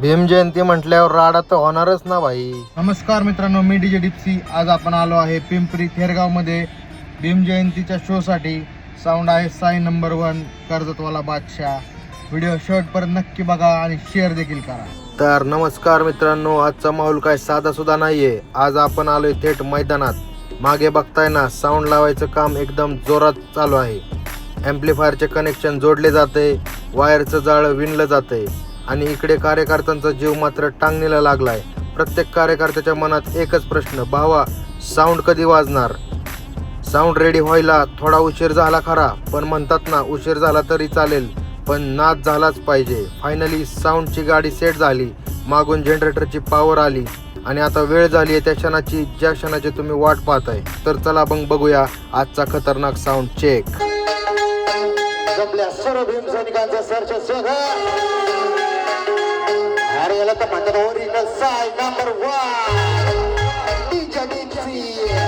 भीम जयंती म्हटल्यावर राडा तर होणारच ना भाई. नमस्कार मित्रांनो, मी डीजे डिप्सी. आज आपण आलो आहे पिंपरी थेरगाव मध्ये भीम जयंतीच्या शो साठी. साऊंड आहे साई नंबर 1 कर्जतवाला बादशाह. व्हिडिओ शेवटपर्यंत नक्की बघा आणि शेअर देखील करा. तर नमस्कार मित्रांनो, आजचा माहोल काय साधा सुद्धा नाहीये. आज आपण आलोय थेट मैदानात. मागे बघताय ना, साऊंड लावायचं काम एकदम जोरात चालू आहे. ॲम्प्लिफायरचे कनेक्शन जोडले जाते, वायरचं जाळं विणलं जाते आणि इकडे कार्यकर्त्यांचा जीव मात्र टांगणीला लागलाय. प्रत्येक कार्यकर्त्याच्या मनात एकच प्रश्न, भावा साऊंड कधी वाजणार. साऊंड रेडी व्हायला थोडा उशीर झाला खरा, पण म्हणतात ना, उशीर झाला तरी चालेल पण नाद झालाच पाहिजे. फायनली साऊंडची गाडी सेट झाली, मागून जनरेटरची पॉवर आली आणि आता वेळ झाली आहे त्या क्षणाची, ज्या क्षणाची तुम्ही वाट पाहताय. तर चला मग बघूया आजचा खतरनाक साऊंड चेक. जमल्या सर्व भीम सैनिकांचं सरचे स्वागत. अरे याला तर म्हणतात ओरिजिनल साई नंबर 1 डीजे डिप्सी.